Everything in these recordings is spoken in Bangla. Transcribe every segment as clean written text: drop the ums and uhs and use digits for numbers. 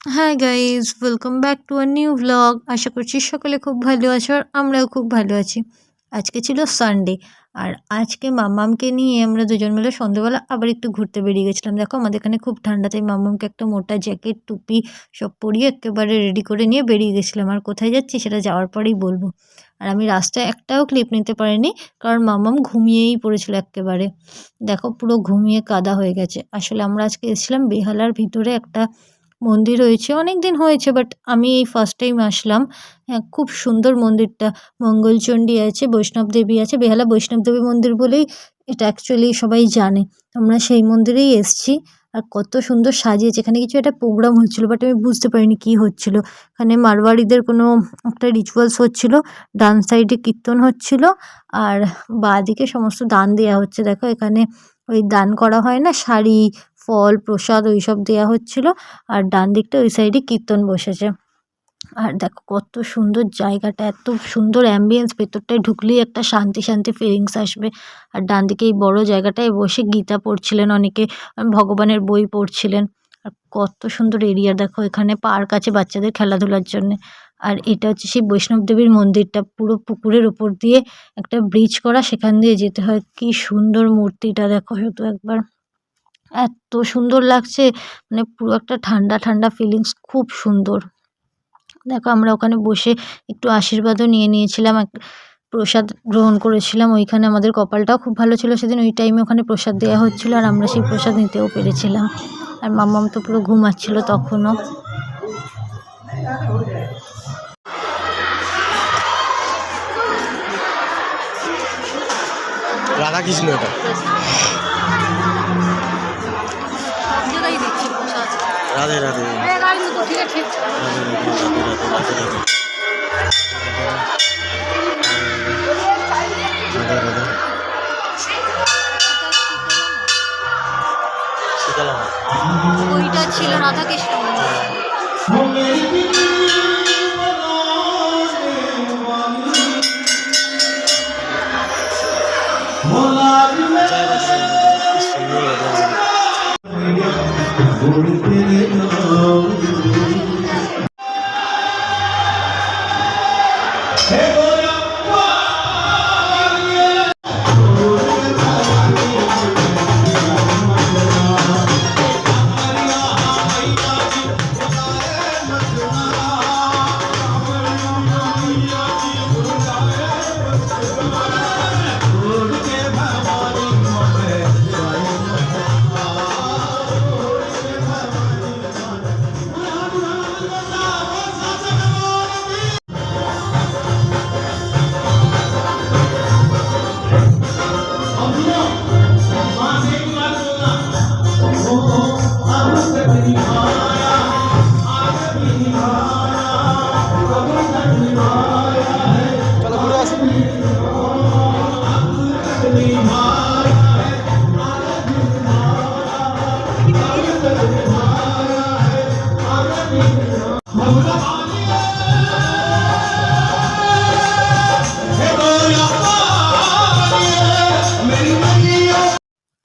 High guys, welcome back to a new vlog. আশা করছি সকলে খুব ভালো আছো আর আমরাও খুব ভালো আছি। আজকে ছিল সানডে আর আজকে মাম্মামকে নিয়ে আমরা দুজন মিলে সন্ধ্যেবেলা আবার একটু ঘুরতে বেরিয়ে গেছিলাম। দেখো আমাদের এখানে খুব ঠান্ডা, তাই মাম্মামকে একটা মোটা জ্যাকেট টুপি সব পরিয়ে একেবারে রেডি করে নিয়ে বেরিয়ে গেছিলাম। আর কোথায় যাচ্ছি সেটা যাওয়ার পরেই বলবো। আর আমি রাস্তায় একটাও ক্লিপ নিতে পারিনি, কারণ মাম্মাম ঘুমিয়েই পড়েছিল একেবারে। দেখো পুরো ঘুমিয়ে কাদা হয়ে গেছে। আসলে আমরা আজকে এসেছিলাম বেহালার ভিতরে একটা মন্দির হয়েছে, অনেক দিন হয়েছে, বাট আমি এই ফার্স্ট টাইম আসলাম। হ্যাঁ, খুব সুন্দর মন্দিরটা। মঙ্গলচণ্ডী আছে, বৈষ্ণব দেবী আছে। বেহালা বৈষ্ণব দেবী মন্দির বলেই এটা অ্যাকচুয়ালি সবাই জানে। আমরা সেই মন্দিরেই এসছি। আর কত সুন্দর সাজিয়েছে। এখানে কিছু একটা প্রোগ্রাম হচ্ছিলো, বাট আমি বুঝতে পারিনি কী হচ্ছিলো। এখানে মারওয়াড়িদের কোনো একটা রিচুয়ালস হচ্ছিলো। ডান সাইডে কীর্তন হচ্ছিলো আর বাঁ দিকে সমস্ত দান দেওয়া হচ্ছে। দেখো এখানে ওই দান করা হয় না, শাড়ি, ফল, প্রসাদ ওইসব দেওয়া হচ্ছিলো। আর ডান দিকটা ওই সাইডে কীর্তন বসেছে। আর দেখো কত সুন্দর জায়গাটা, এত সুন্দর অ্যাম্বিয়েন্স, ভেতরটায় ঢুকলেই একটা শান্তি শান্তি ফিলিংস আসবে। আর ডান দিকে এই বড় জায়গাটায় বসে গীতা পড়ছিলেন অনেকে, ভগবানের বই পড়ছিলেন। আর কত সুন্দর এরিয়া, দেখো এখানে পার্ক আছে বাচ্চাদের খেলাধুলার জন্যে। আর এটা হচ্ছে সেই বৈষ্ণব দেবীর মন্দিরটা, পুরো পুকুরের উপর দিয়ে একটা ব্রিজ করা, সেখান দিয়ে যেতে হয়। কি সুন্দর মূর্তিটা দেখো শুধু একবার, এত সুন্দর লাগছে। মানে পুরো একটা ঠান্ডা ঠান্ডা ফিলিংস, খুব সুন্দর। দেখো আমরা ওখানে বসে একটু আশীর্বাদও নিয়ে নিয়েছিলাম, প্রসাদ গ্রহণ করেছিলাম। ওইখানে আমাদের কপালটাও খুব ভালো ছিল সেদিন, ওই টাইমে ওখানে প্রসাদ দেওয়া হচ্ছিলো আর আমরা সেই প্রসাদ নিতেও পেরেছিলাম। আর মাম্মাম তো পুরো ঘুমাচ্ছিল তখনও। রাধাকৃষ্ণ এটা রাধে রাধে ওইটা ছিল রাধাকৃষ্ণ।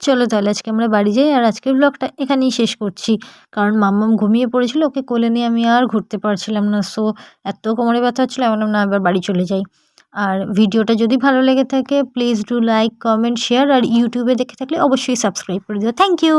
চলো তাহলে আজকে আমরা বাড়ি যাই, আর আজকের ব্লগটা এখানেই শেষ করছি। কারণ মাম্মাম ঘুমিয়ে পড়েছিল, ওকে কোলে নিয়ে আমি আর ঘুরতে পারছিলাম না। সো এত কোমরে ব্যথা হচ্ছিলো, আমি বললাম না, এবার বাড়ি চলে যাই। আর ভিডিওটা যদি ভালো লেগে থাকে please do like, comment, share. আর ইউটিউবে দেখে থাকলে অবশ্যই সাবস্ক্রাইব করে দিও। Thank you.